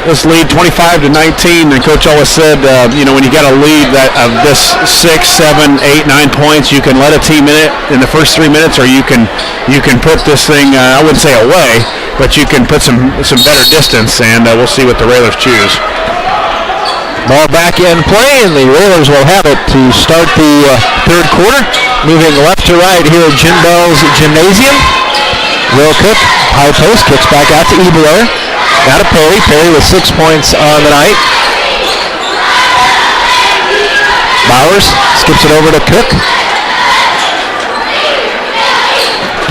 this lead 25-19, and Coach always said, when you got a lead of this 6, 7, 8, 9 points, you can let a team in it in the first 3 minutes, or you can put this thing, I wouldn't say away, but you can put some better distance, and we'll see what the Railers choose. Ball back in play, and the Railers will have it to start the third quarter. Moving left to right here at Jim Bell's Gymnasium. Will Cook, high post, kicks back out to Ebler. Now to Perry. Perry with 6 points on the night. Bowers skips it over to Cook.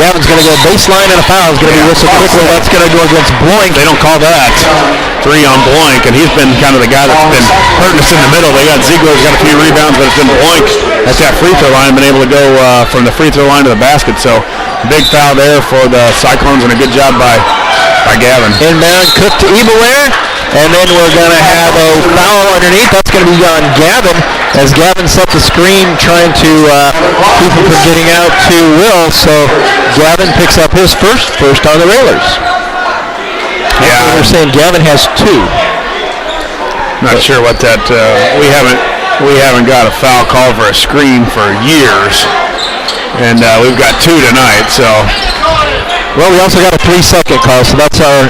Gavin's going to go baseline, and a foul is going to be whistled quickly. That's going to go against Bloink. They don't call that. 3 on Bloink, and he's been kind of the guy that's been hurting us in the middle. They got Ziegler's got a few rebounds, but it's been Bloink at that free throw line, been able to go from the free throw line to the basket. So big foul there for the Cyclones, and a good job by Gavin. Inbound, Cook to Ebler, and then we're going to have a foul underneath. That's going to be on Gavin, as Gavin set the screen trying to keep him from getting out to Will. So Gavin picks up his first on the Railers. Yeah, they're saying Gavin has 2. Not sure what that. We haven't got a foul call for a screen for years, and we've got 2 tonight. So, well, we also got a 3-second call, so that's our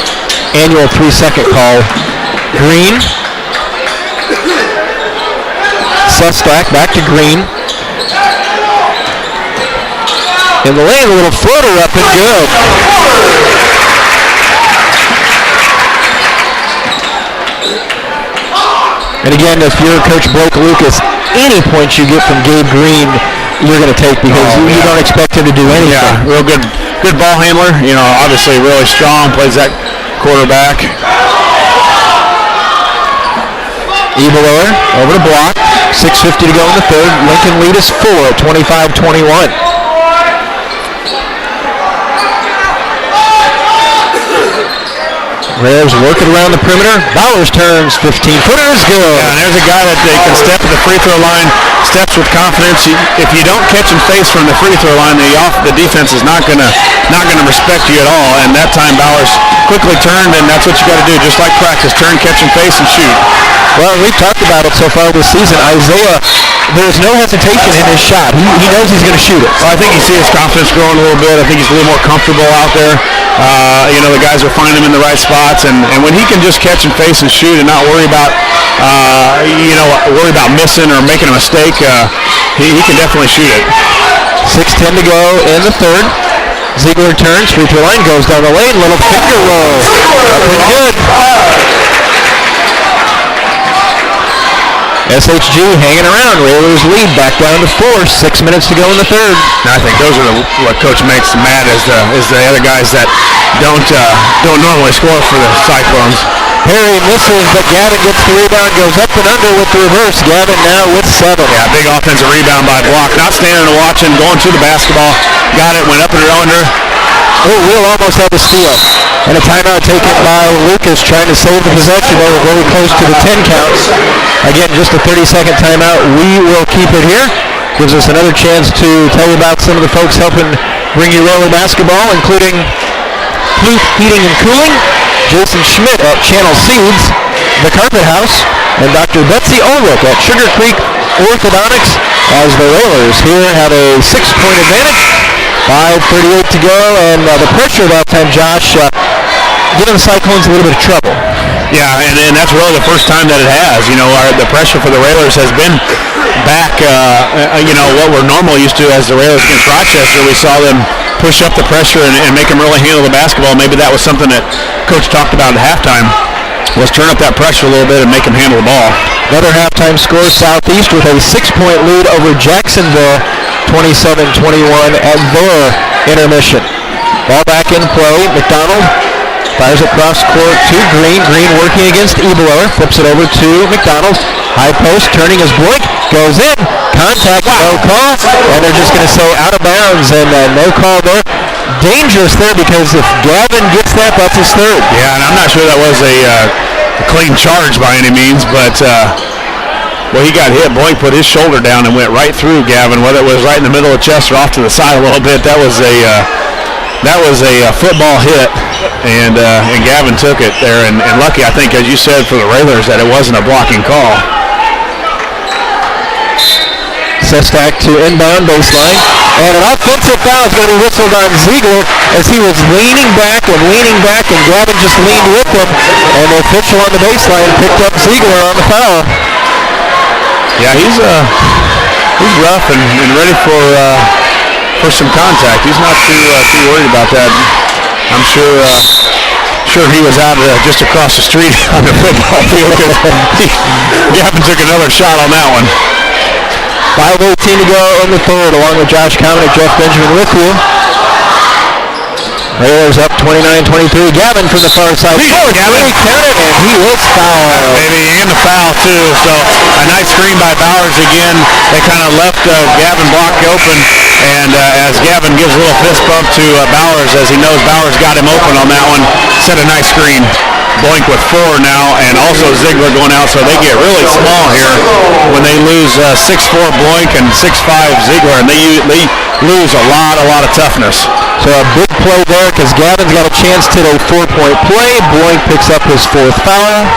annual 3-second call. Green, Sestak back to Green. In the lane, a little floater up and good. And again, if you're Coach Blake Lucas, any points you get from Gabe Green, you're going to take, because you don't expect him to do anything. Yeah, real good ball handler. Obviously really strong, plays that quarterback. Ebler over the block. 6:50 to go in the third. Lincoln lead is 4 at 25-21. Railers working around the perimeter. Bowers turns 15-footer is good. Yeah, and there's a guy that can step at the free throw line, steps with confidence. If you don't catch and face from the free throw line, the defense is not gonna respect you at all. And that time Bowers quickly turned, and that's what you got to do, just like practice: turn, catch and face, and shoot. Well, we've talked about it so far this season. Isaiah, there's no hesitation in his shot. He knows he's going to shoot it. Well, I think you see his confidence growing a little bit. I think he's a little more comfortable out there. The guys are finding him in the right spots, and when he can just catch and face and shoot and not worry about missing or making a mistake, he can definitely shoot it. 6:10 to go in the third. Ziegler turns, free throw line, goes down the lane, little finger roll. Up and good. SHG hanging around. Railers lead back down to 4. 6 minutes to go in the third. And I think those are what Coach makes mad is the other guys that don't normally score for the Cyclones. Perry misses, but Gavin gets the rebound, goes up and under with the reverse. Gavin now with 7. Yeah, big offensive rebound by Block. Not standing and watching, going to the basketball. Got it, went up and under. Oh, Will almost had the steal. And a timeout taken by Lucas, trying to save the possession. They were very close to the 10 counts. Again, just a 30-second timeout. We will keep it here. Gives us another chance to tell you about some of the folks helping bring you Railer basketball, including Fluke Heating and Cooling, Jason Schmidt at Channel Seeds, The Carpet House, and Dr. Betsy Ulrich at Sugar Creek Orthodontics, as the Railers here have a 6-point advantage. 5:38 to go, and the pressure at that time, Josh, giving the Cyclones a little bit of trouble. Yeah, and that's really the first time that it has. The pressure for the Railers has been back, what we're normally used to as the Railers against Rochester. We saw them push up the pressure and make them really handle the basketball. Maybe that was something that Coach talked about at halftime, was turn up that pressure a little bit and make them handle the ball. Another halftime score, Southeast with a 6-point lead over Jacksonville, 27-21 at their intermission. Ball back in play. McDonald fires across court to Green. Green working against Ebler. Flips it over to McDonald. High post, turning his Boyd. Goes in. Contact, no call. And they're just going to say out of bounds, and no call there. Dangerous there, because if Gavin gets that, that's his third. Yeah, and I'm not sure that was a clean charge by any means, but he got hit. Boyd put his shoulder down and went right through Gavin, whether it was right in the middle of the chest or off to the side a little bit. That was a that was a football hit, and Gavin took it there, and lucky, I think, as you said, for the Railers, that it wasn't a blocking call. Sestak to inbound baseline, and an offensive foul is going to be whistled on Ziegler as he was leaning back, and Gavin just leaned with him, and the official on the baseline picked up Ziegler on the foul. Yeah, he's rough and ready for some contact. He's not too worried about that. I'm sure he was out just across the street on the football field. Gavin took another shot on that one. 5:18 to go in the third, along with Josh Komnick, Jeff Benjamin with you. Railers up 29-23. Gavin from the far side. Gavin counted, and he is fouled. Maybe, and the foul too. So a nice screen by Bowers again. They kind of left Gavin blocked open, and as Gavin gives a little fist bump to Bowers, as he knows Bowers got him open on that one, set a nice screen. Boink with 4 now, and also Ziegler going out, so they get really small here when they lose 6'4" Boink and 6'5" Ziegler, and they lose a lot of toughness. So a big play there because Gavin's got a chance to a 4-point play. Boink picks up his 4th foul.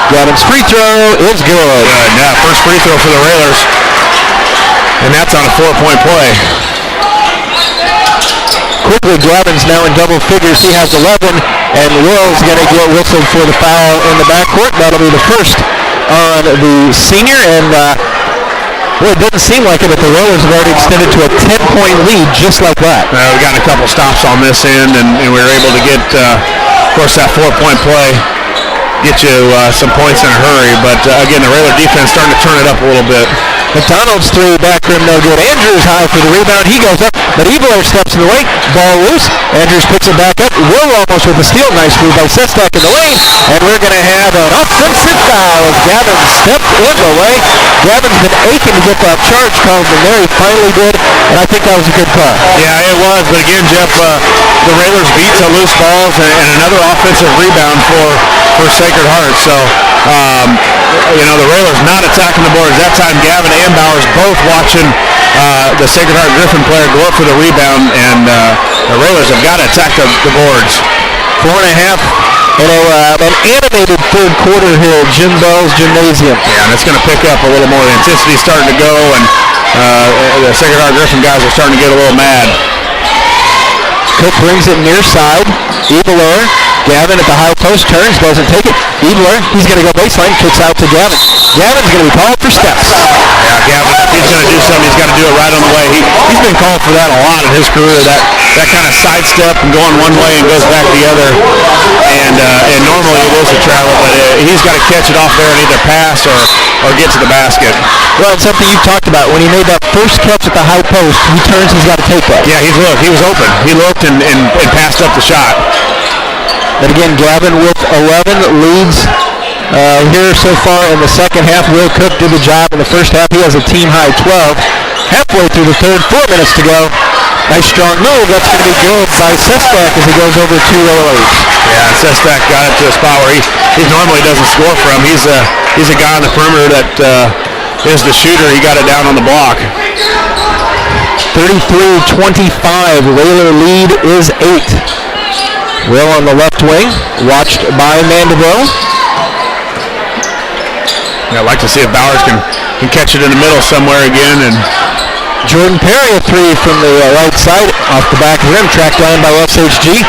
Gavin's free throw is good. Yeah, first free throw for the Railers, and that's on a 4-point play. Quickly, Gavin's now in double figures. He has 11, and Will's going to get whistled for the foul in the backcourt. That'll be the first on the senior, and well, it doesn't seem like it, but the Railers have already extended to a 10-point lead just like that. We've got a couple stops on this end, and we were able to get, of course, that 4-point play, get you some points in a hurry. But, again, the Railer defense starting to turn it up a little bit. McDonald's 3 back rim, no good. Andrews high for the rebound. He goes up, but Ebler steps in the way. Ball loose. Andrews picks it back up. Will almost with the steal. Nice move by Sestak in the lane. And we're going to have an offensive foul as Gavin stepped in the way. Gavin's been aching to get that charge called, and there he finally did. And I think that was a good call. Yeah, it was. But again, Jeff, the Railers beat to loose balls and another offensive rebound for Sacred Heart. So, the Railers not attacking the boards. That time, Gavin and Bowers both watching the Sacred Heart Griffin player go up for the rebound, and the Railers have got to attack the boards. 4.5. An animated third quarter here at Jim Bell's Gymnasium. Yeah, and it's going to pick up a little more. The intensity's starting to go, and the Sacred Heart Griffin guys are starting to get a little mad. Cook brings it near side. Ebler. Gavin at the high post, turns, doesn't take it. Ebler, he's going to go baseline, kicks out to Gavin. Gavin's going to be called for steps. Yeah, Gavin, if he's going to do something, he's got to do it right on the way. He's been called for that a lot in his career, that kind of sidestep and going one way and goes back the other. And normally it is a travel, but he's got to catch it off there and either pass or get to the basket. Well, it's something you've talked about. When he made that first catch at the high post, he turns, he's got to take that. Yeah, he's looked. He was open. He looked and passed up the shot. But again, Gavin with 11 leads here so far in the second half. Will Cook did the job in the first half. He has a team-high 12. Halfway through the third, 4 minutes to go. Nice strong move. That's going to be good by Sestak as he goes over 2 Railers. Yeah, Sestak got it to a spot where he normally doesn't score from. He's a guy on the perimeter that is the shooter. He got it down on the block. 33-25. Railer lead is 8. Will on the left wing, watched by Mandeville. Yeah, I'd like to see if Bowers can catch it in the middle somewhere again. And Jordan Perry, a 3 from the right side, off the back of the rim, tracked down by SHG.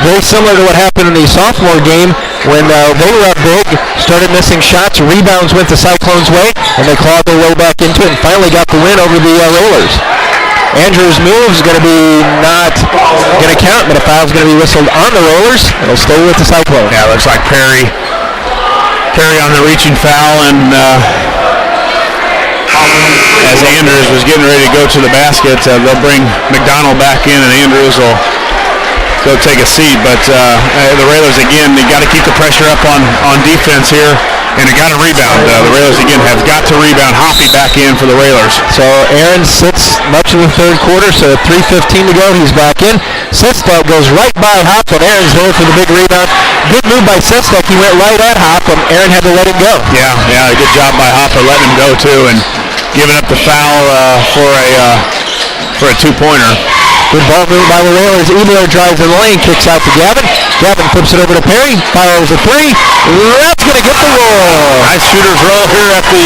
Very similar to what happened in the sophomore game when they were up big, started missing shots, rebounds went the Cyclones' way, and they clawed their way back into it and finally got the win over the Rollers. Andrews' move is going to be not going to count, but a foul is going to be whistled on the Rollers. It'll stay with the Cyclones. Yeah, it looks like Perry on the reaching foul, and as Andrews was getting ready to go to the basket, they'll bring McDonald back in, and Andrews will go take a seat. But the Railers, again, they got to keep the pressure up on defense here. And they got to rebound. The Railers, again, have got to rebound. Hoppy back in for the Railers. So Aaron sits much of the third quarter, so 3:15 to go. He's back in. Sestak goes right by Hop, and Aaron's there for the big rebound. Good move by Sestak. He went right at Hop, and Aaron had to let him go. Yeah, good job by Hop of letting him go, too, and giving up the foul for a two-pointer. Good ball movement by the Railers. Ebler drives in the lane, kicks out to Gavin. Gavin flips it over to Perry, fires a three. That's going to get the roll. Nice shooter's roll here at the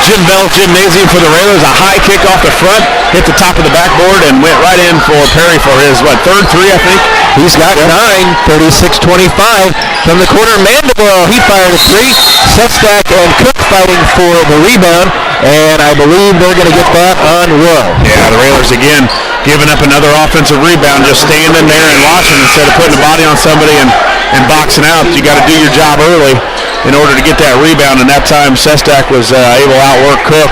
Jim Bell Gymnasium for the Railers. A high kick off the front, hit the top of the backboard, and went right in for Perry for his, third three, I think? He's got 9, 36-25 from the corner. Mandeville, he fired a three. Sestak and Cook fighting for the rebound, and I believe they're going to get that on Will. Yeah, the Railers again giving up another offensive rebound, just standing there and watching instead of putting a body on somebody and boxing out. You got to do your job early in order to get that rebound, and that time Sestak was able to outwork Cook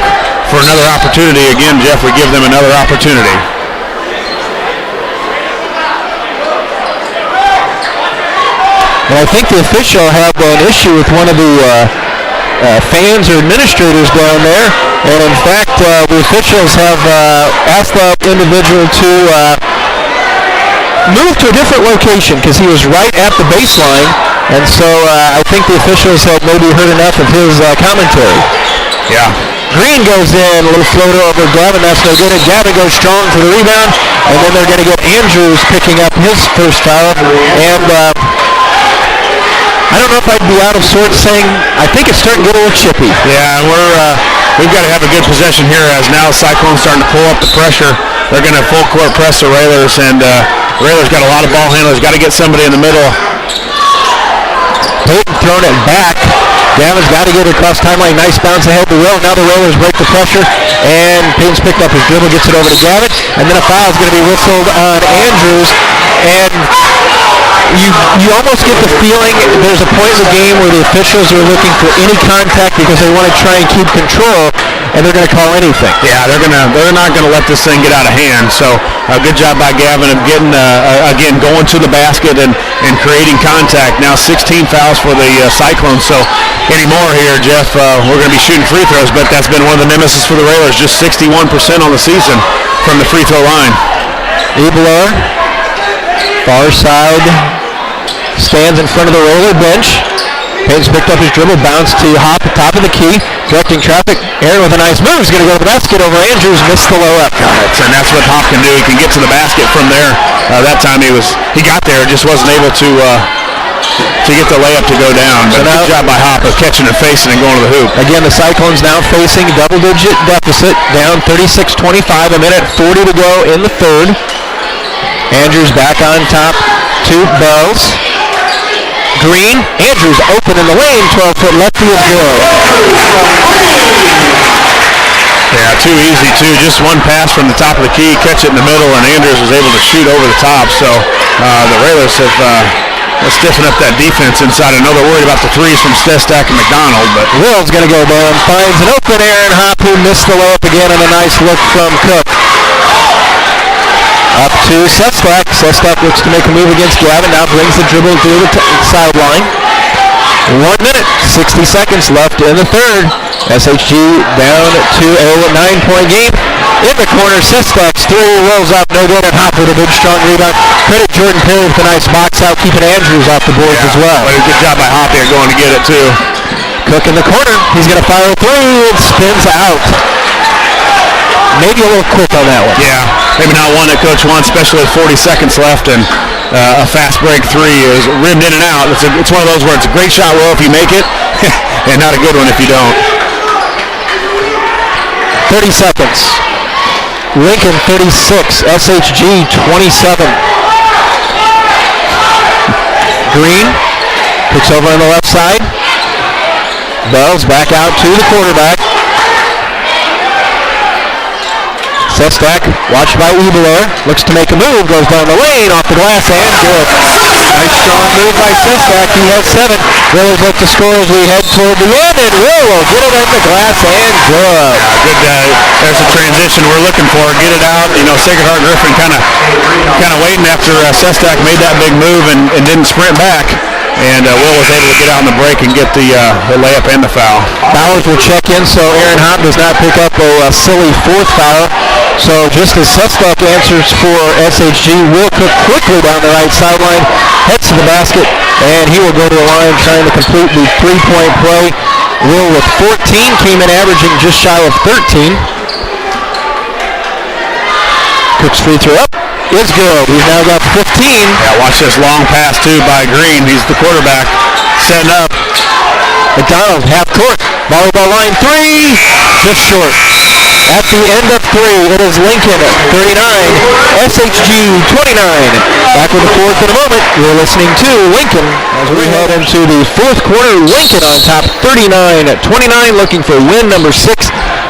for another opportunity. Again, Jeff, we give them another opportunity. And I think the official had an issue with one of the fans or administrators down there, and in fact the officials have asked that individual to move to a different location because he was right at the baseline, and so I think the officials had maybe heard enough of his commentary. Yeah. Green goes in, a little floater over Gavin, that's no good. Gavin goes strong for the rebound, and then they're going to get Andrews picking up his first foul, and I don't know if I'd be out of sorts saying I think it's starting to get a little chippy. Yeah, and we've got to have a good possession here as now Cyclones starting to pull up the pressure. They're going to full court press the Railers, and Railers got a lot of ball handlers. Got to get somebody in the middle. Peyton throwing it back. Gavin's got to get it across timeline. Nice bounce ahead to Will. Now the Railers break the pressure, and Peyton's picked up his dribble, gets it over to Gavin, and then a foul is going to be whistled on Andrews, and you almost get the feeling there's a point in the game where the officials are looking for any contact because they want to try and keep control, and they're going to call anything. Yeah, they're not going to let this thing get out of hand. So good job by Gavin of getting again going to the basket and creating contact. Now 16 fouls for the Cyclones. So anymore here, Jeff, we're going to be shooting free throws, but that's been one of the nemesis for the Railers. Just 61% on the season from the free throw line. Ebler, far side, stands in front of the Railer bench. Payne's picked up his dribble, bounced to Hop, top of the key, directing traffic. Aaron with a nice move. He's going to go to the basket over Andrews, missed the low up. And that's what Hop can do. He can get to the basket from there. That time he got there, just wasn't able to get the layup to go down. But good job by Hop of catching and facing and going to the hoop. Again, the Cyclones now facing double-digit deficit, down 36-25, a minute 40 to go in the third. Andrews back on top to Bells. Green, Andrews open in the lane, 12-foot lefty is good. Yeah, too easy too. Just one pass from the top of the key, catch it in the middle, and Andrews was able to shoot over the top. So the Railers have stiffened up that defense inside. I know they're worried about the threes from Sestak and McDonald, but Will's going to go down, finds an open Aaron Hop, who missed the layup again, and a nice look from Cook. Up to Sestak. Sestak looks to make a move against Gavin. Now brings the dribble through the sideline. 1 minute, 60 seconds left in the third. SHG down to a 9-point game. In the corner, Sestak's three rolls up, no good, and Hop with a big strong rebound. Credit Jordan Perry with a nice box out, keeping Andrews off the boards as well. Good job by Hop here going to get it too. Cook in the corner. He's going to fire a three. It spins out. Maybe a little quick on that one. Yeah, maybe not one that Coach wants, especially with 40 seconds left, and a fast break three is rimmed in and out. It's one of those where it's a great shot, Will, if you make it, and not a good one if you don't. 30 seconds. Lincoln 36, SHG 27. Green picks over on the left side. Bells back out to the quarterback. Sestak, watched by Ebler, looks to make a move, goes down the lane, off the glass, and good. Nice strong move by Sestak, he has 7. Railers look to score as we head toward the end, and Will get it in the glass, and good. Yeah, good day. There's the transition we're looking for, get it out. You know, Sacred Heart Griffin kind of waiting after Sestak made that big move and didn't sprint back. And Will was able to get out on the break and get the layup and the foul. Bowers will check in, so Aaron Hop does not pick up a silly fourth foul. So just as Sestak answers for SHG, Will Cook quickly down the right sideline, heads to the basket, and he will go to the line trying to complete the three-point play. Will with 14, came in averaging just shy of 13. Cook's free throw up, is good. He's now got 15. Yeah, watch this long pass, too, by Green. He's the quarterback setting up. McDonald, half court. Volleyball line 3. Just short. At the end of 3, it is Lincoln 39, SHG 29. Back with the fourth in a moment. You're listening to Lincoln as we head into the fourth quarter. Lincoln on top 39-29, looking for win number 6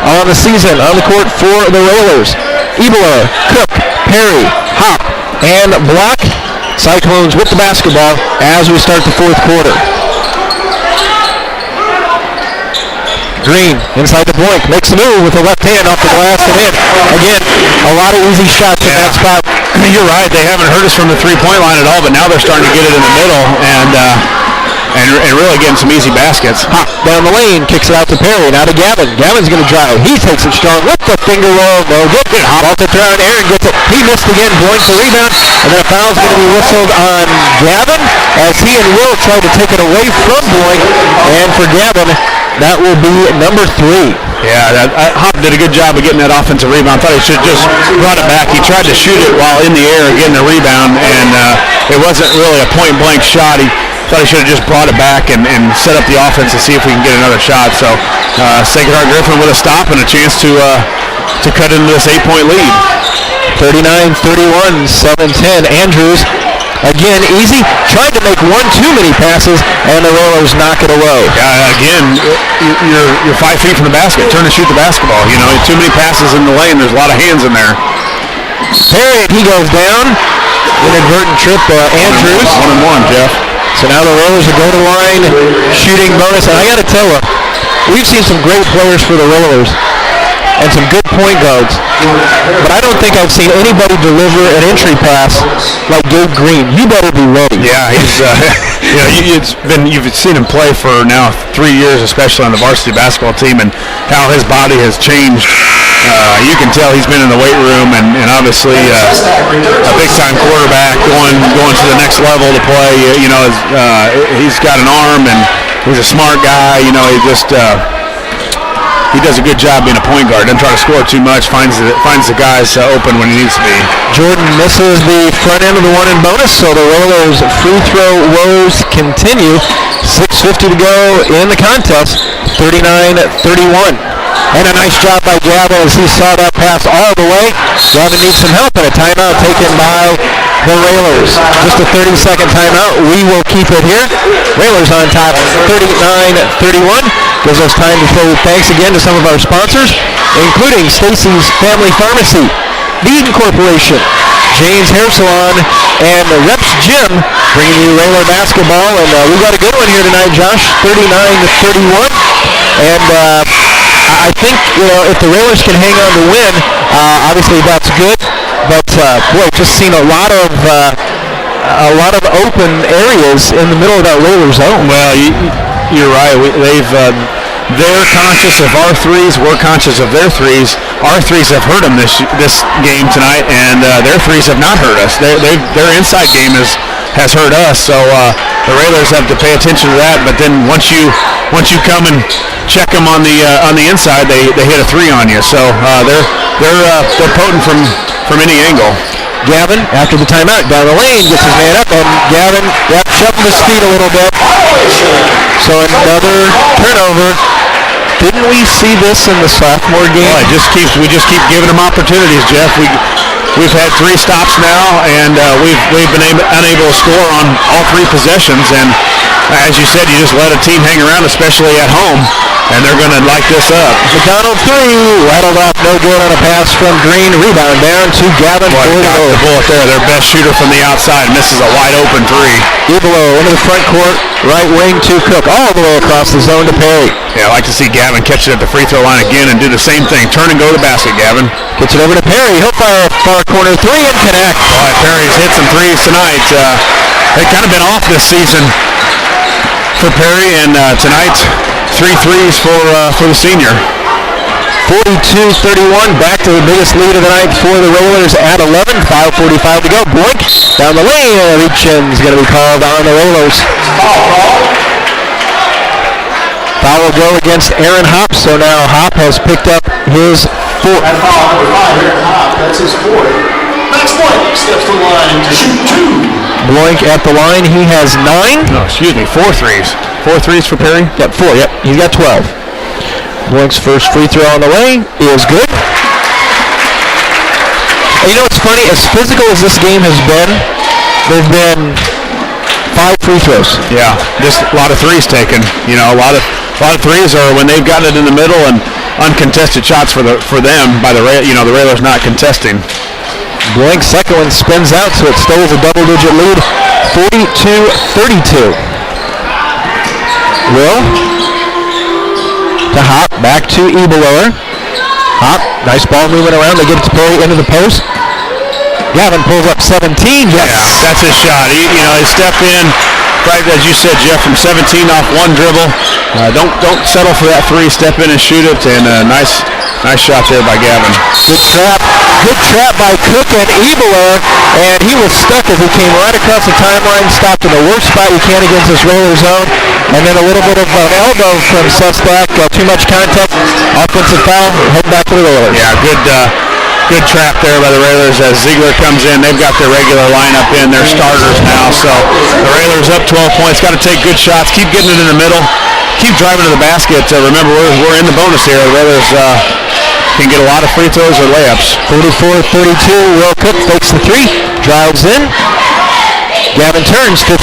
on the season. On the court for the Railers, Ebeler, Cook, Perry, Hop, and Block. Cyclones with the basketball as we start the fourth quarter. Green inside the blank, makes a move with the left hand off the glass and in. Again, a lot of easy shots in that spot. You're right, they haven't hurt us from the three-point line at all, but now they're starting to get it in the middle and really getting some easy baskets. Hop down the lane, kicks it out to Perry, now to Gavin. Gavin's going to drive. He takes it strong with the finger roll. No good. Hop off the turn. Aaron gets it. He missed again. Boyce the rebound. And then a foul's going to be whistled on Gavin as he and Will try to take it away from Boyce. And for Gavin, that will be number 3. Yeah, Hop did a good job of getting that offensive rebound. Thought he should have just brought it back. He tried to shoot it while in the air and getting a rebound, and it wasn't really a point-blank shot. He thought he should have just brought it back and set up the offense to see if we can get another shot. So Sacred Heart Griffin with a stop and a chance to cut into this 8-point lead. 39-31, 7-10. Andrews. Again, easy. Tried to make one too many passes, and the Railers knock it away. Again, you're 5 feet from the basket. Turn and shoot the basketball. You know, too many passes in the lane. There's a lot of hands in there. Perry, he goes down. Inadvertent trip, Andrews. 1-1, Jeff. So now the Railers will go to the line, shooting bonus. And I got to tell you, we've seen some great players for the Railers and some good point guards, but I don't think I've seen anybody deliver an entry pass like Gabe Green. You better be ready. Yeah, he's you've seen him play for now 3 years, especially on the varsity basketball team, and how his body has changed. You can tell he's been in the weight room, and obviously a big-time quarterback going to the next level to play. He's got an arm, and he's a smart guy. You know, he does a good job being a point guard. Doesn't try to score too much. Finds the guys open when he needs to be. Jordan misses the front end of the one in bonus, so the Railers free throw woes continue. 6:50 to go in the contest. 39-31. And a nice job by Gavin as he saw that pass all the way. Gavin needs some help, and a timeout taken by the Railers. Just a 30-second timeout. We will keep it here. Railers on top 39-31. Gives us time to say thanks again to some of our sponsors, including Stacy's Family Pharmacy, the Eden Corporation, Jane's Hair Salon, and Reps Gym, bringing you Railer basketball. And we've got a good one here tonight, Josh, 39-31. And I think, if the Railers can hang on to win, obviously that's good. But, boy, just seen a lot of open areas in the middle of that Railer zone. Well, you're right. They're conscious of our threes. We're conscious of their threes. Our threes have hurt them this game tonight, and their threes have not hurt us. Their inside game has hurt us. So the Railers have to pay attention to that. But then once you come and check them on the inside, they hit a three on you. So they're potent from any angle. Gavin, after the timeout, down the lane, gets his man up, and Gavin shuffled his feet a little bit. So another turnover. Didn't we see this in the sophomore game? Well, we just keep giving them opportunities, Jeff. We've had 3 stops now, and we've been unable to score on all 3 possessions. And as you said, you just let a team hang around, especially at home, and they're going to light this up. McDonald 3, rattled off, no good on a pass from Green. Rebound down to Gavin. Boy, got the bullet there. Their best shooter from the outside misses a wide open 3. Below into the front court, right wing to Cook, all the way across the zone to Perry. Yeah, I like to see Gavin catch it at the free throw line again and do the same thing. Turn and go to the basket, Gavin. Gets it over to Perry. He'll fire a far corner 3 and connect. Boy, Perry's hit some threes tonight. They've kind of been off this season for Perry, and tonight 3 threes for the senior. 42-31, back to the biggest lead of the night for the Railers at 11. 5:45 to go. Boink down the lane. Reach-in's going to be called on the Railers. Foul will go against Aaron Hop. So now Hop has picked up his 4th. That's his 4th. Alex Blank steps to the line to shoot 2. Blank at the line. He has 9. No, excuse me, 4 threes. 4 threes for Perry? Yep, 4. Yep, he's got 12. Blank's first free throw on the way is good. And you know what's funny? As physical as this game has been, there've been 5 free throws. Yeah, just a lot of threes taken. You know, a lot of threes are when they've gotten it in the middle and uncontested shots for them by the Railers not contesting. Blank's second one spins out, so it still is a double-digit lead, 42-32. Will to Hop, back to Ebelower. Hop, nice ball moving around. They get it to Perry into the post. Gavin pulls up 17. Yes. Yeah, that's his shot. He stepped in, right as you said, Jeff, from 17 off one dribble. Don't settle for that 3. Step in and shoot it, and nice shot there by Gavin. Good trap by Cook and Ebelower, and he was stuck as he came right across the timeline, stopped in the worst spot you can against this Railer zone, and then a little bit of an elbow from Suspect, too much contact, offensive foul, head back to the Railers. Yeah, good trap there by the Railers as Ziegler comes in. They've got their regular lineup in, their starters now, so the Railers up 12 points, got to take good shots, keep getting it in the middle, keep driving to the basket. Remember, we're in the bonus here. The Railers can get a lot of free throws or layups. 44-32, Will Cook fakes the 3, drives in. Gavin turns, 15,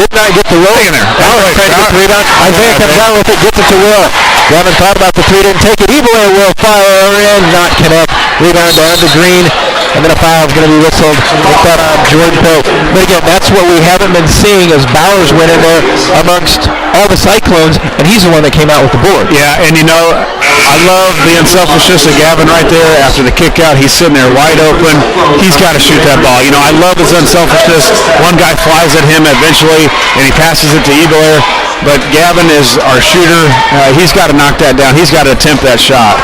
did not get the roll. Isaiah comes out with it, gets it to Will. Gavin thought about the 3, didn't take it. Ebelower will fire in, not connect. Rebound down to Green, and then a foul is going to be whistled with that on Jordan Pope. But again, that's what we haven't been seeing as Bowers went in there amongst all the Cyclones, and he's the one that came out with the board. Yeah, and you know, I love the unselfishness of Gavin right there. After the kick out, he's sitting there wide open. He's got to shoot that ball. You know, I love his unselfishness. One guy flies at him eventually, and he passes it to Ebelower. But Gavin is our shooter. He's got to knock that down. He's got to attempt that shot.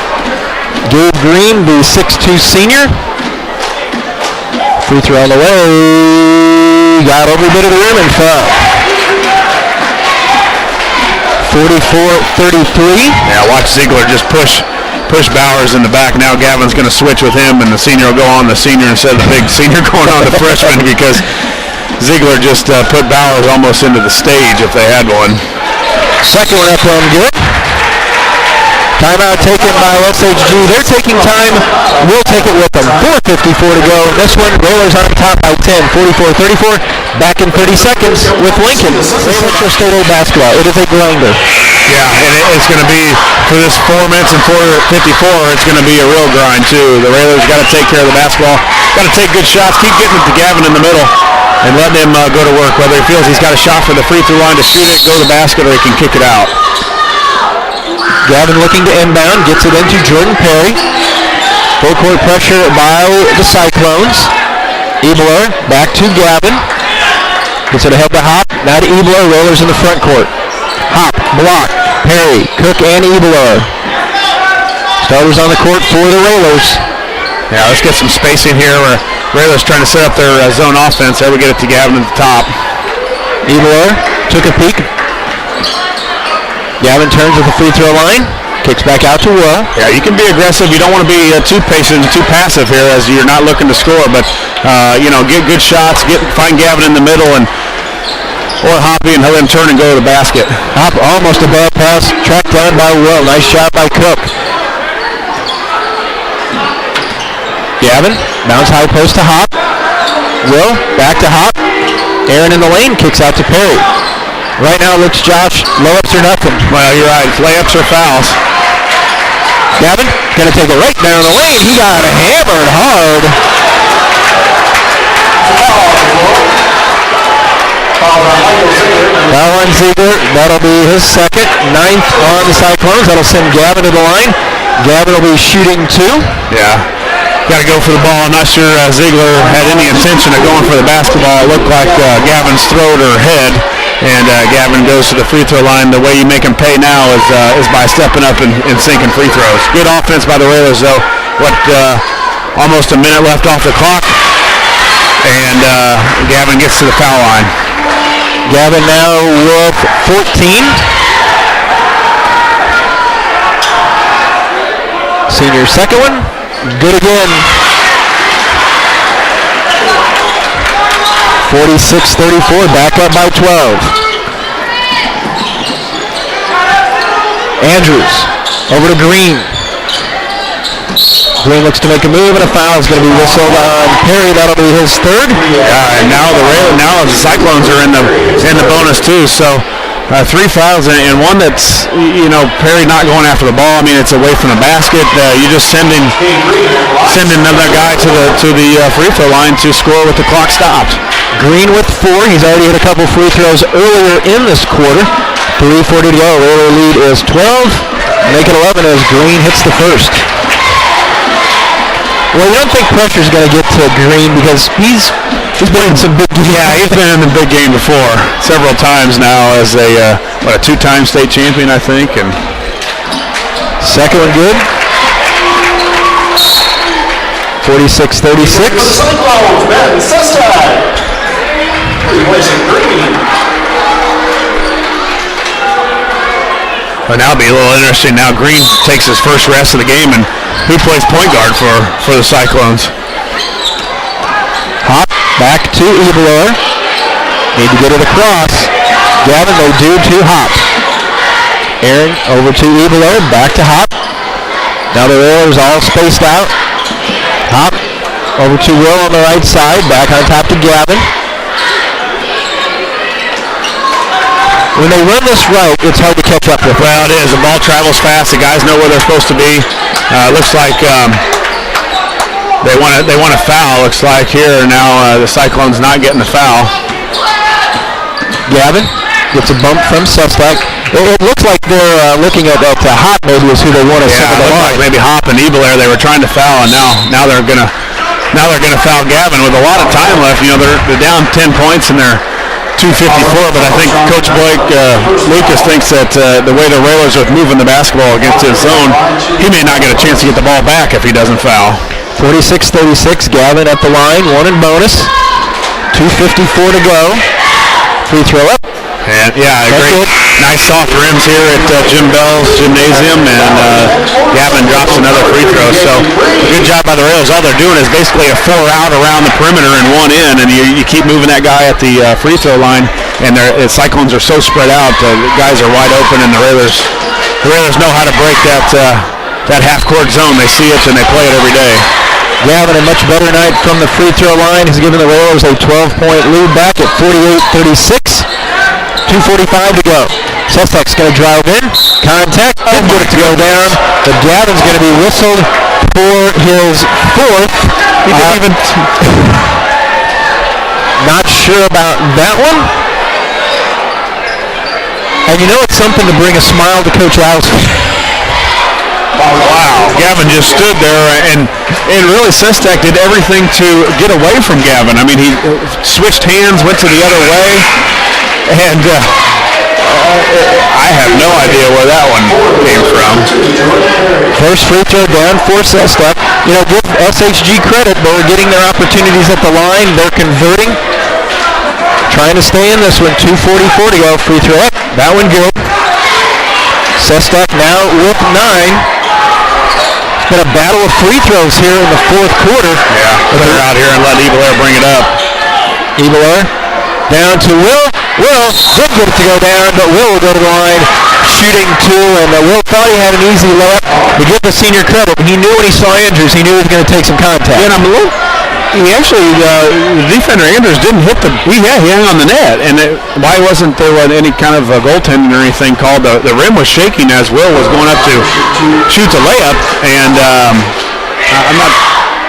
Gabe Green, the 6'2 senior. Free throw on the way. Got every bit of the rim and foul. 44-33. Yeah, watch Ziegler just push Bowers in the back. Now Gavin's going to switch with him, and the senior will go on the senior instead of the big senior going on the freshman because Ziegler just put Bowers almost into the stage if they had one. Second one up on good. Timeout taken by SHG. They're taking time. We'll take it with them. 4:54 to go. This one, Railers on top by 10. 44-34. Back in 30 seconds with Lincoln. Central State A basketball. It is a grinder. Yeah, and it's going to be, for this 4 minutes and 4:54, it's going to be a real grind, too. The Railers got to take care of the basketball. Got to take good shots. Keep getting it to Gavin in the middle and letting him go to work. Whether he feels he's got a shot for the free throw line to shoot it, go to the basket, or he can kick it out. Gavin looking to inbound, gets it into Jordan Perry. Full court pressure by the Cyclones. Ebelower back to Gavin. Gets it ahead to Hop. Now to Ebelower. Railers in the front court. Hop, block, Perry, Cook, and Ebelower. Starters on the court for the Railers. Yeah, let's get some spacing here. Railers trying to set up their zone offense. There we get it to Gavin at the top. Ebelower took a peek. Gavin turns at the free throw line. Kicks back out to Will. Yeah, you can be aggressive. You don't want to be too patient, too passive here as you're not looking to score. But, get good shots. Find Gavin in the middle or Hoppy and have him turn and go to the basket. Hop almost a bad pass. Tracked down by Will. Nice shot by Cook. Gavin, bounce high post to Hop. Will, back to Hop. Aaron in the lane, kicks out to Perry. Right now it looks Josh, low-ups or nothing. Well, you're right. Layups or fouls. Gavin, going to take it right down the lane. He got hammered hard. Foul on Ziegler. That'll be his second. 9th on the Cyclones. That'll send Gavin to the line. Gavin will be shooting 2. Yeah. Got to go for the ball. I'm not sure Ziegler had any intention of going for the basketball. It looked like Gavin's throat or head, and Gavin goes to the free throw line. The way you make him pay now is by stepping up and sinking free throws. Good offense by the Railers, though. Almost a minute left off the clock, and Gavin gets to the foul line. Gavin now with 14. Senior second one. Good again. 46-34, back up by 12. Andrews over to Green. Green looks to make a move, and a foul is going to be whistled on Perry. That'll be his third. Yeah, and now the Cyclones are in the bonus too. So 3 fouls and one that's Perry not going after the ball. I mean, it's away from the basket. You're just sending another guy to the free throw line to score with the clock stopped. Green with 4. He's already hit a couple free throws earlier in this quarter. 3:40 to go. Railer lead is 12. Make it 11 as Green hits the first. Well, you don't think pressure's going to get to Green because he's been in some big games. Yeah, he's been in the big game before several times now as a 2-time state champion, I think. And second one good. 46-36. Cyclones, Ben Sestak. Replacing Green. But now it'll be a little interesting. Now Green takes his first rest of the game, and who plays point guard for the Cyclones? Hop back to Ebler. Need to get it across. Gavin, they do to Hop. Aaron over to Ebler, back to Hop. Now the Railers all spaced out. Hop over to Will on the right side, back on top to Gavin. When they run this right, it's hard to catch up with. Well, it is. The ball travels fast. The guys know where they're supposed to be. Looks like they want a foul. Looks like here now the Cyclones not getting the foul. Gavin gets a bump from Sestak. It looks like they're looking at Hop maybe is who they want to set the line. Like maybe Hop and Ebler they were trying to foul, and now they're gonna foul Gavin with a lot of time left. They're down 10 points and they're 2:54, but I think Coach Blake Lucas thinks that the way the Railers are moving the basketball against his zone, he may not get a chance to get the ball back if he doesn't foul. 46-36, Gavin at the line, 1 in bonus. 2:54 to go. Free throw up. And great, nice soft rims here at Jim Bell's Gymnasium, and Gavin drops another free throw. So good job by the Rails. All they're doing is basically a 4 out around the perimeter and 1 in, and you keep moving that guy at the free throw line. And the Cyclones are so spread out, the guys are wide open, and the Railers know how to break that half court zone. They see it and they play it every day. Gavin, a much better night from the free throw line. He's given the Railers a 12-point lead back at 48-36. 2:45 to go. Sestak's going to drive in. Contact. Didn't get it to go down. But Gavin's going to be whistled for his 4th. He didn't even... Not sure about that one. And it's something to bring a smile to Coach Rouse. Wow. Gavin just stood there, and really Sestak did everything to get away from Gavin. I mean, he switched hands, went to the other way. And I have no idea where that one came from. First free throw down for Sestak. Give SHG credit. They're getting their opportunities at the line. They're converting. Trying to stay in this one. 2:44 to go. Free throw up. That one good. Sestak now with 9. It's been a battle of free throws here in the 4th quarter. Yeah, put her out here and let Ebler bring it up. Ebler down to Will. Will did get it to go down, but Will will go to the line shooting 2, and Will thought he had an easy layup. To give the senior credit, he knew when he saw Andrews, he knew he was going to take some contact. Yeah, and the defender Andrews didn't hit he hung on the net, and why wasn't there any kind of goaltending or anything called? The rim was shaking as Will was going up to shoot the layup, and I'm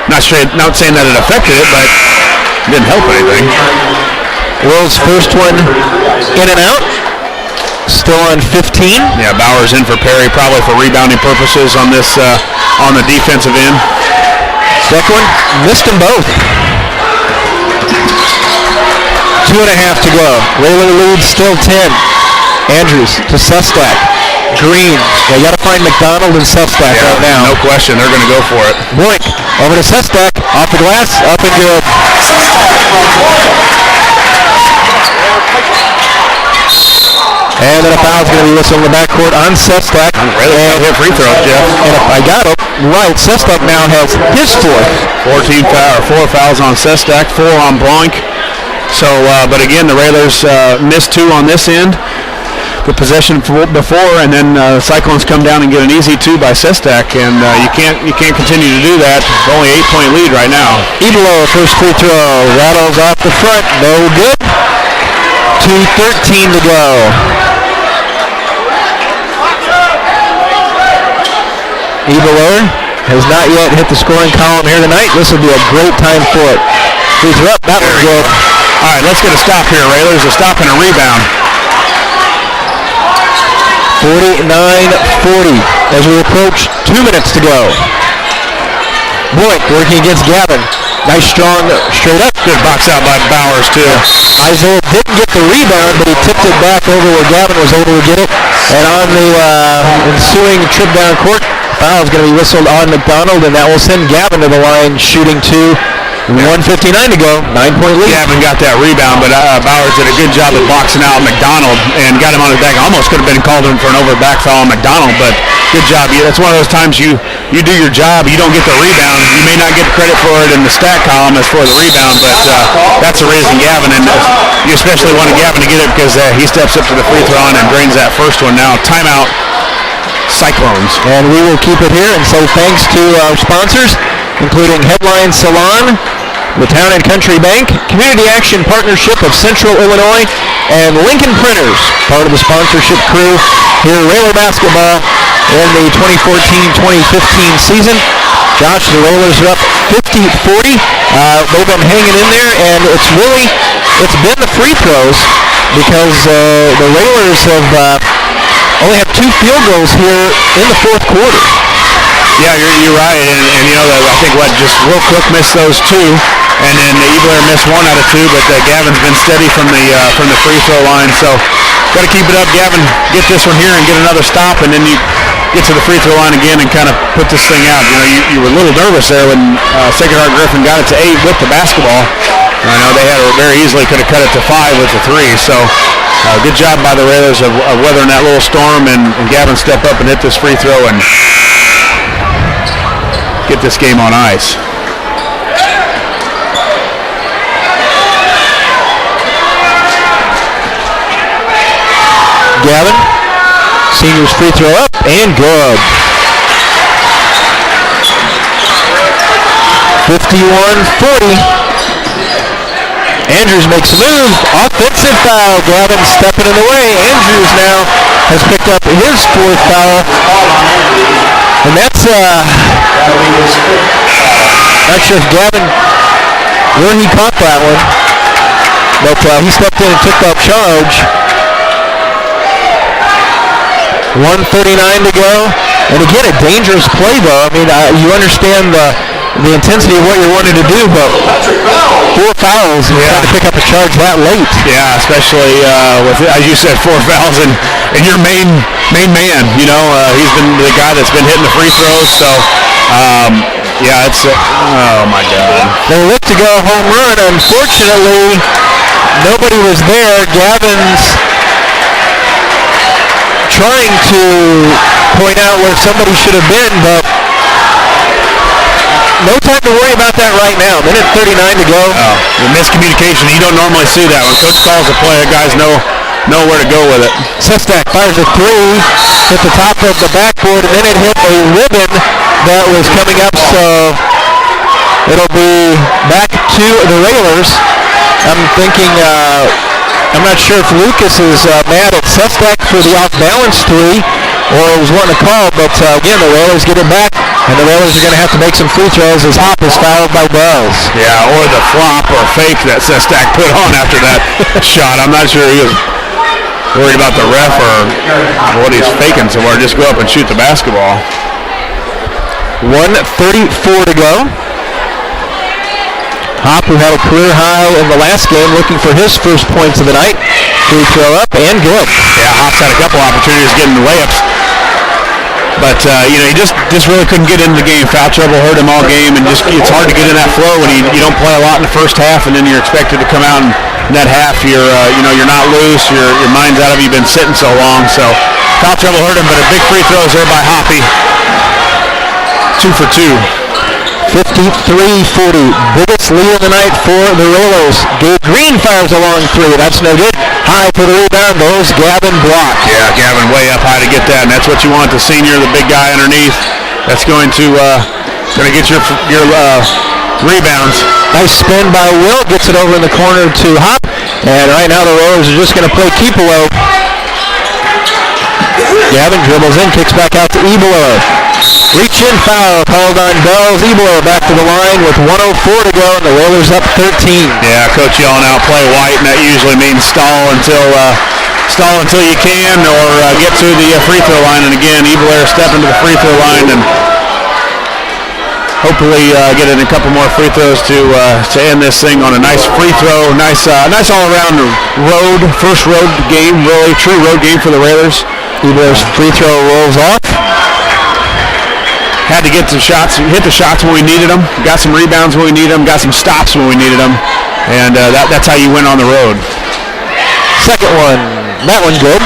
not saying that it affected it, but it didn't help anything. Will's first one in and out. Still on 15. Yeah, Bauer's in for Perry, probably for rebounding purposes on this on the defensive end. Second one, missed them both. 2.5 to go. Railer lead still 10. Andrews to Sestak. Green. They got to find McDonald and Sestak right now. No question, they're going to go for it. Boink over to Sestak. Off the glass, up and good. And then a foul's going to be whistled in the backcourt on Sestak. Really hit free throws, Jeff. And if I got it right, Sestak now has his 4th. 4 fouls on Sestak, 4 on Blanc. So, but again, the Railers missed 2 on this end. The possession before, and then Cyclones come down and get an easy 2 by Sestak, and you can't continue to do that. Only 8-point lead right now. Ebelo, first free throw, rattles off the front, no good. 2:13 to go. Ebelo has not yet hit the scoring column here tonight. This will be a great time for it. Free throw up, that was good. All right, let's get a stop here, Railers. A stop and a rebound. 49-40 as we approach 2 minutes to go. Boyd working against Gavin. Nice strong straight up. Good box out by Bowers too. Isaiah didn't get the rebound, but he tipped it back over where Gavin was able to get it. And on the ensuing trip down court, foul is going to be whistled on McDonald, and that will send Gavin to the line shooting 2. 1:59 to go, 9-point lead. Gavin got that rebound, but Bowers did a good job at boxing out McDonald and got him on his back. Almost could have been called in for an over back foul on McDonald, but good job. That's one of those times you do your job, you don't get the rebound. You may not get credit for it in the stat column as for the rebound, but that's the reason Gavin, and you especially wanted Gavin to get it because he steps up to the free throw line and drains that first one. Now timeout, Cyclones. And we will keep it here and say thanks to our sponsors, including Headline Salon, the Town and Country Bank, Community Action Partnership of Central Illinois, and Lincoln Printers, part of the sponsorship crew here at Railer Basketball in the 2014-2015 season. Josh, the Railers are up 50-40. They've been hanging in there, and it's been the free throws because the Railers have only had 2 field goals here in the fourth quarter. Yeah, you're right, and you know, I think just real quick missed those 2, and then Ebler missed 1 out of 2, but Gavin's been steady from the free throw line, so got to keep it up, Gavin. Get this one here and get another stop, and then you get to the free throw line again and kind of put this thing out. You know, you were a little nervous there when Sacred Heart Griffin got it to 8 with the basketball. I know they had very easily could have cut it to 5 with the 3, so good job by the Railers of weathering that little storm, and Gavin stepped up and hit this free throw and get this game on ice. Gavin, senior's free throw up and good. 51-40. Andrews makes a move. Offensive foul. Gavin stepping in the way. Andrews now has picked up his 4th foul. And that's, not sure if Gavin, where he caught that one, but he stepped in and took that charge. 1:39 to go. And again, a dangerous play, though. I mean, you understand the intensity of what you're wanting to do, but 4 fouls, and trying to pick up a charge that late. Yeah, especially with, as you said, 4 fouls and your main man. You know, he's been the guy that's been hitting the free throws. So, yeah, it's oh my God. They look to go home run. Unfortunately, nobody was there. Gavin's trying to point out where somebody should have been, but no time to worry about that right now. Minute 39 to go. Oh, the miscommunication. You don't normally see that. When coach calls a play, guys know where to go with it. Sestak fires a 3, hit the top of the backboard, and then it hit a ribbon that was coming up, so it'll be back to the Railers. I'm thinking, I'm not sure if Lucas is mad at Sestak for the off-balance 3 or was wanting to call, but again, the Railers get it back, and the Railers are going to have to make some free throws as Hop is fouled by Bells. Yeah, or the flop or fake that Sestak put on after that shot. I'm not sure he was worried about the ref or what he's faking somewhere. Just go up and shoot the basketball. 1:34 to go. Hop, who had a career high in the last game, looking for his first points of the night. Free throw up and good. Yeah, Hop's had a couple opportunities getting the layups. But, you know, he just really couldn't get into the game. Foul trouble hurt him all game, and just it's hard to get in that flow when you don't play a lot in the first half, and then you're expected to come out in that half. You're not loose. Your mind's out of it. You've been sitting so long. So foul trouble hurt him, but a big free throws there by Hoppy. 2 for 2. 53-40. Biggest lead of the night for the Railers. Gabe Green fires a long three. That's no good. High for the rebound. Those Gavin blocked. Yeah, Gavin way up high to get that, and that's what you want. The senior, the big guy underneath. That's going to get your rebounds. Nice spin by Will. Gets it over in the corner to Hop. And right now the Railers are just going to play keep below. Gavin dribbles in, kicks back out to Ebelo. Reach in foul called on Bells. Ebelo back to the line with 1:04 to go, and the Railers up 13. Yeah, coach yelling out, play white, and that usually means stall until you can, or get to the free throw line. And again, Ebelo stepping to the free throw line and hopefully get in a couple more free throws to end this thing on a nice free throw. Nice all-around first road game, really true road game for the Railers. Ebeler's free throw rolls off. Had to get some shots, hit the shots when we needed them. Got some rebounds when we needed them. Got some stops when we needed them. And that's how you win on the road. Second one, that one good.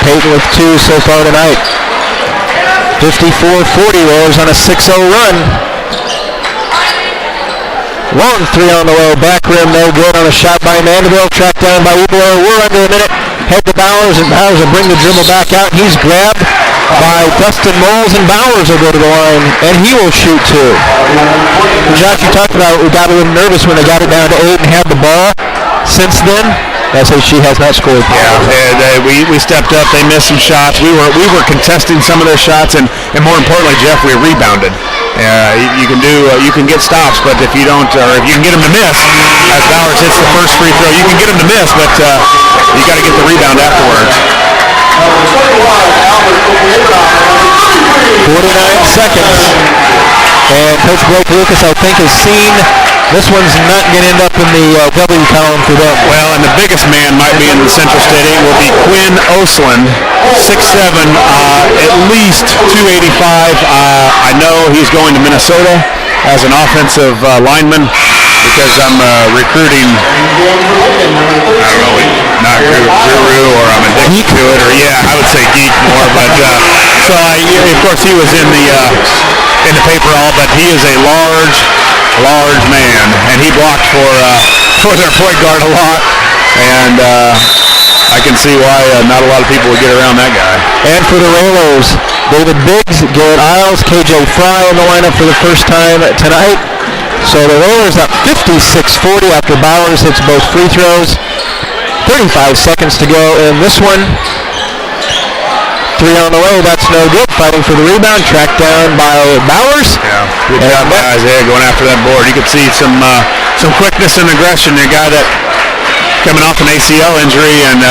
Peyton with 2 so far tonight. 54-40, Railers on a 6-0 run. Long three on the way, back rim, no good on a shot by Mandeville. Tracked down by Ebelo. We're under a minute. Head to Bowers, and Bowers will bring the dribble back out. He's grabbed by Dustin Moles, and Bowers will go to the line, and he will shoot too. Josh, you talked about we got a little nervous when they got it down to 8 and had the ball. Since then, SHG has not scored. Yeah, we stepped up. They missed some shots. We were contesting some of their shots, and more importantly, Jeff, we rebounded. You can get stops, but if you don't, or if you can get them to miss, as Bowers hits the first free throw, you can get them to miss, but you got to get the rebound afterwards. 49 seconds. And Coach Blake Lucas, I think, has seen this one's not going to end up in the W column for them. Well, and the biggest man might be in the Central State will be Quinn Osland, 6'7", at least 285. I know he's going to Minnesota as an offensive lineman because I'm recruiting, I don't know, not guru or I'm addicted to it, or I would say geek more, but so of course he was in the paper all, but he is a large man, and he blocked for their point guard a lot, and I can see why not a lot of people would get around that guy. And for the Railers, David Biggs, Garrett Isles, KJ Fry in the lineup for the first time tonight. So the Railers up 56-40 after Bowers hits both free throws. 35 seconds to go in this one. 3 on the way, that's no good. Fighting for the rebound, tracked down by Bowers. Yeah, good job, guys. Going after that board. You could see some quickness and aggression. A guy that coming off an ACL injury, and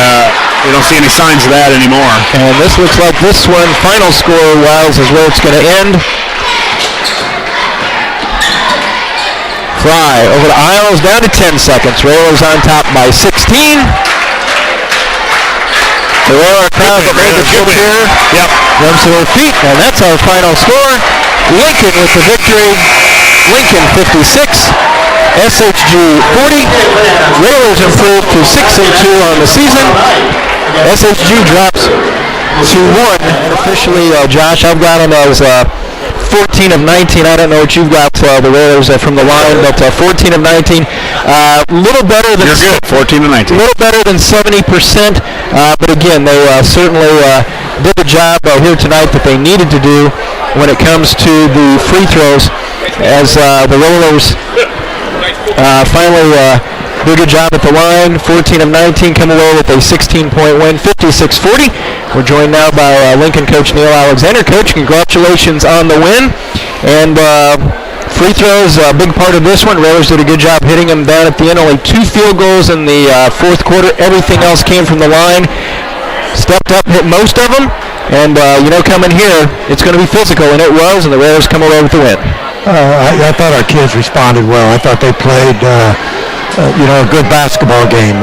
we don't see any signs of that anymore. And this looks like this one, final score, Wiles, is where it's going to end. Fry over to Isles, down to 10 seconds. Railers on top by 16. The Railer crowd that made the trip here comes to their feet, and that's our final score. Lincoln with the victory. Lincoln 56, SHG 40. Railers improved to 6-2 on the season. SHG drops to 1. And officially, Josh, I've got them as 14 of 19. I don't know what you've got, the Railers from the line, but 14 of 19. Little better than 14 of 19. Little better than 70%, but again, they certainly did the job here tonight that they needed to do when it comes to the free throws, as the Railers finally did a good job at the line. 14 of 19 come away with a 16-point win, 56-40. We're joined now by Lincoln coach Neil Alexander. Coach, congratulations on the win. And free throws, a big part of this one. Railers did a good job hitting them down at the end. Only 2 field goals in the fourth quarter. Everything else came from the line. Stepped up, hit most of them. And, coming here, it's going to be physical, and it was, and the Railers come away with the win. I thought our kids responded well. I thought they played, a good basketball game.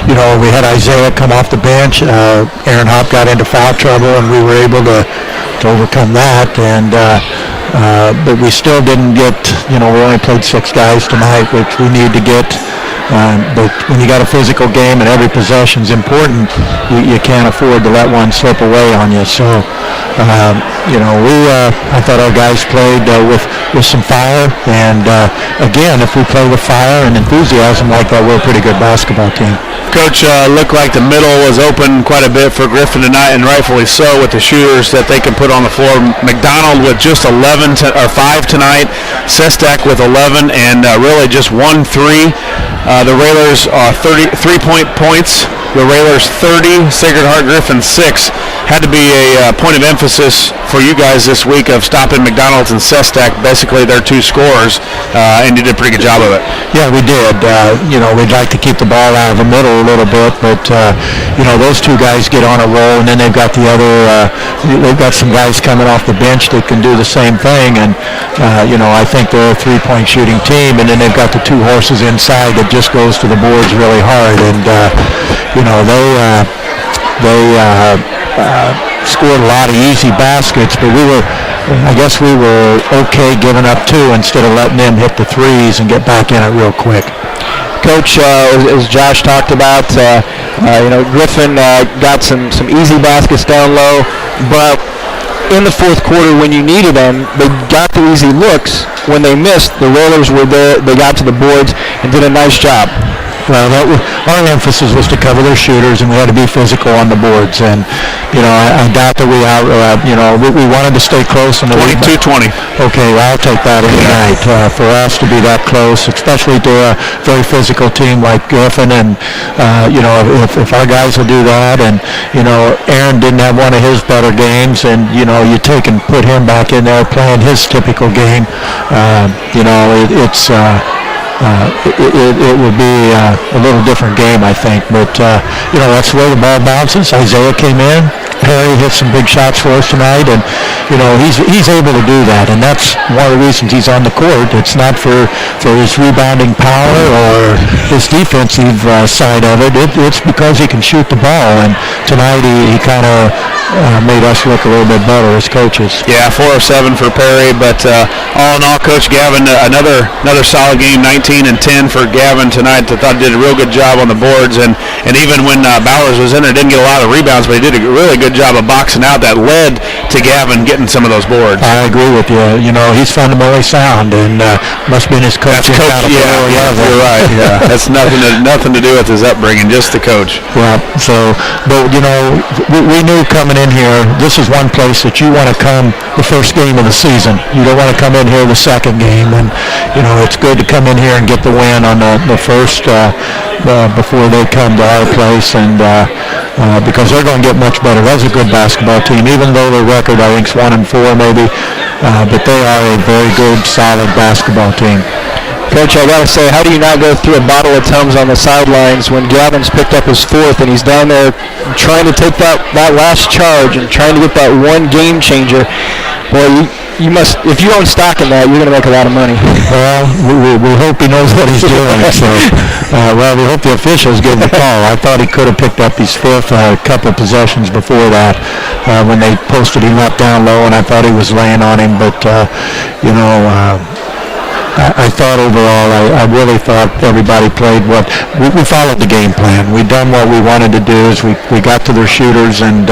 We had Isaiah come off the bench. Aaron Hop got into foul trouble, and we were able to overcome that. And but we still didn't get, we only played 6 guys tonight, which we need to get. But when you got a physical game and every possession's important, you can't afford to let one slip away on you. So I thought our guys played with some fire, and again, if we play with fire and enthusiasm like that, we're a pretty good basketball team. Coach, looked like the middle was open quite a bit for Griffin tonight, and rightfully so with the shooters that they can put on the floor. McDonald with just 5 tonight, Sestak with 11, and really just 1-3. The Railers 33-point points. The Railers 30, Sacred Heart Griffin 6. Had to be a point of emphasis for you guys this week of stopping McDonald's and Sestak, basically their two scorers, and you did a pretty good job of it. Yeah, we did. We'd like to keep the ball out of the middle a little bit, but those two guys get on a roll, and then they've got they've got some guys coming off the bench that can do the same thing, and I think they're a three-point shooting team, and then they've got the two horses inside that just goes to the boards really hard, and they scored a lot of easy baskets, but I guess we were okay giving up two instead of letting them hit the threes and get back in it real quick. Coach, as Josh talked about, Griffin got some easy baskets down low, but in the fourth quarter when you needed them, they got the easy looks. When they missed, the Railers were there, they got to the boards and did a nice job. Well, our emphasis was to cover their shooters, and we had to be physical on the boards. And I doubt that we wanted to stay close. 22-20. Okay, well, I'll take that any night. For us to be that close, especially to a very physical team like Griffin, and if our guys will do that, and Aaron didn't have one of his better games, and you take and put him back in there playing his typical game, it would be a little different game, I think. But, that's where the ball bounces. Isaiah came in. Perry hit some big shots for us tonight, and he's able to do that, and that's one of the reasons he's on the court. It's not for his rebounding power or his defensive side of it. It's because he can shoot the ball, and tonight he kind of made us look a little bit better as coaches. Yeah, 4 of 7 for Perry, but all in all, Coach Gavin, another solid game, 19 and 10 for Gavin tonight. I thought he did a real good job on the boards, and even when Bowers was in there, didn't get a lot of rebounds, but he did a really good job of boxing out that led to Gavin getting some of those boards. I agree with you. He's fundamentally sound, and must be his coach. Yeah, you're right. Yeah, that's nothing to do with his upbringing, just the coach. Yeah. So, but we knew coming in here, this is one place that you want to come the first game of the season. You don't want to come in here the second game, and it's good to come in here and get the win on the first before they come to our place, and because they're going to get much better. That's a good basketball team, even though their record I think is 1-4 maybe, but they are a very good, solid basketball team. Coach, I gotta say, how do you not go through a bottle of Tums on the sidelines when Gavin's picked up his fourth and he's down there trying to take that last charge and trying to get that one game changer? Boy, you must, if you own stock in that, you're going to make a lot of money. Well, we hope he knows what he's doing. So, we hope the officials give him the call. I thought he could have picked up his fifth a couple of possessions before that when they posted him up down low, and I thought he was laying on him. But, I thought overall, I really thought everybody played what we followed the game plan. We done what we wanted to do. Is we got to their shooters, and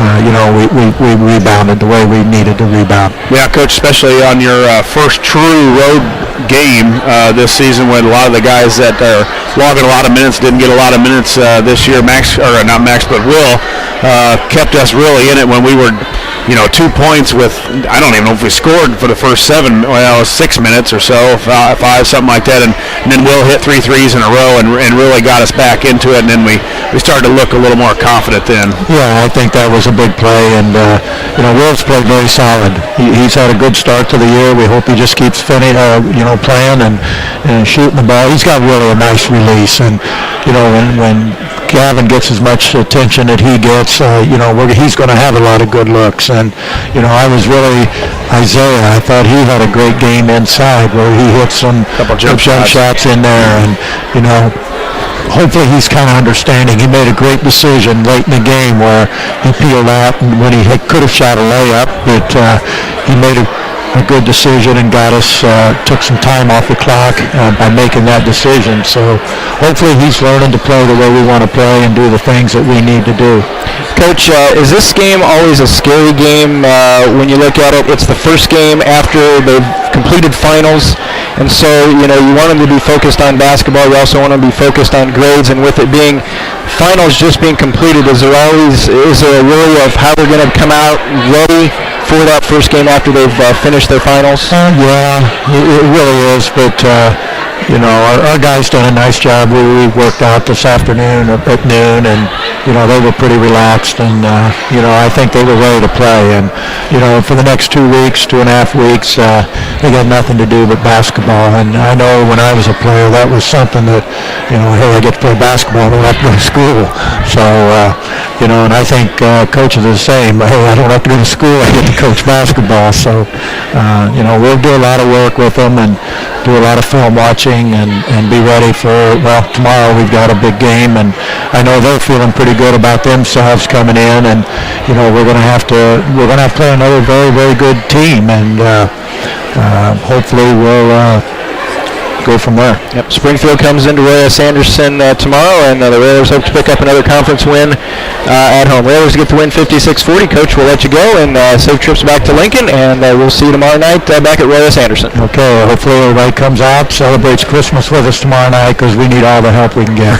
we rebounded the way we needed to rebound. Yeah, Coach, especially on your first true road game this season, when a lot of the guys that are logging a lot of minutes didn't get a lot of minutes this year. Will kept us really in it when we were 2 points with, I don't even know if we scored for the first 6 minutes or so, 5, something like that, and then Will hit 3 threes in a row and really got us back into it, and then we started to look a little more confident then. Yeah, I think that was a big play, and Will's played very solid. He's had a good start to the year. We hope he just keeps playing and shooting the ball. He's got really a nice release, and when Gavin gets as much attention that he gets, he's going to have a lot of good looks. And, I was really, Isaiah, I thought he had a great game inside where he hit some couple jump shots in there. And, hopefully he's kind of understanding. He made a great decision late in the game where he peeled out, and when he could have shot a layup, but he made a a good decision and took some time off the clock by making that decision. So hopefully he's learning to play the way we want to play and do the things that we need to do. Coach, is this game always a scary game when you look at it? It's the first game after they've completed finals, and so you want them to be focused on basketball. You also want them to be focused on grades, and with it being finals just being completed, is there a worry of how they're going to come out ready for that first game after they've finished their finals? Yeah, it really is, but our guys done a nice job. We worked out this afternoon at noon, and they were pretty relaxed, and I think they were ready to play. And for the next 2 weeks, 2.5 weeks, they got nothing to do but basketball. And I know when I was a player, that was something that hey, I get to play basketball, I don't have to go to school. So and I think coaches are the same. Hey, I don't have to go to school, I get to coach basketball. So we'll do a lot of work with them and do a lot of film watching and be ready for, tomorrow we've got a big game, and I know they're feeling pretty good about themselves coming in, and we're going to have to play another very, very good team, and hopefully we'll go from there. Yep. Springfield comes into Roy S. Anderson tomorrow, and the Railers hope to pick up another conference win at home. Railers get the win 56-40. Coach, we'll let you go, and safe trips back to Lincoln, and we'll see you tomorrow night back at Roy S. Anderson. Okay, hopefully everybody comes out, celebrates Christmas with us tomorrow night, because we need all the help we can get.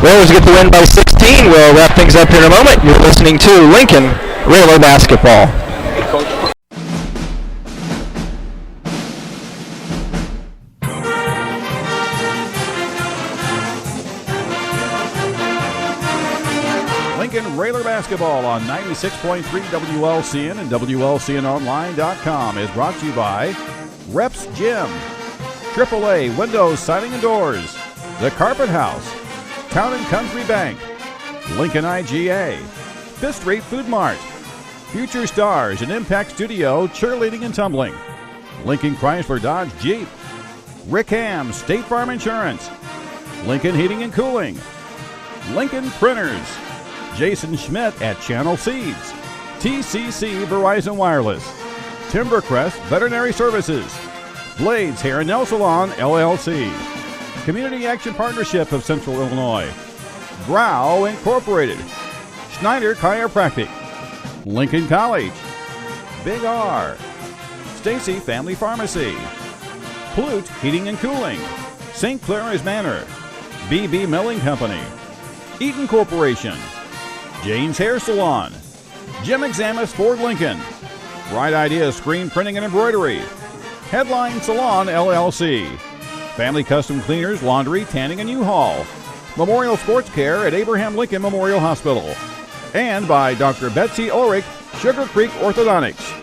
Railers get the win by 16. We'll wrap things up here in a moment. You're listening to Lincoln Railer Basketball. Railer Basketball on 96.3 WLCN and WLCNonline.com is brought to you by Reps Gym, AAA Windows, Siding and Doors, The Carpet House, Town & Country Bank, Lincoln IGA, Fifth Street Food Mart, Future Stars and Impact Studio Cheerleading and Tumbling, Lincoln Chrysler Dodge Jeep, Rick Ham State Farm Insurance, Lincoln Heating and Cooling, Lincoln Printers, Jason Schmidt at Channel Seeds, TCC Verizon Wireless, Timbercrest Veterinary Services, Blades Hair and Nail Salon LLC, Community Action Partnership of Central Illinois, Brow Incorporated, Schneider Chiropractic, Lincoln College, Big R, Stacy Family Pharmacy, Plute Heating and Cooling, St. Clair's Manor, BB Milling Company, Eaton Corporation, Jane's Hair Salon, Jim Examus Ford Lincoln, Bright Ideas Screen Printing and Embroidery, Headline Salon LLC, Family Custom Cleaners, Laundry, Tanning and U-Haul, Memorial Sports Care at Abraham Lincoln Memorial Hospital, and by Dr. Betsy Ulrich, Sugar Creek Orthodontics.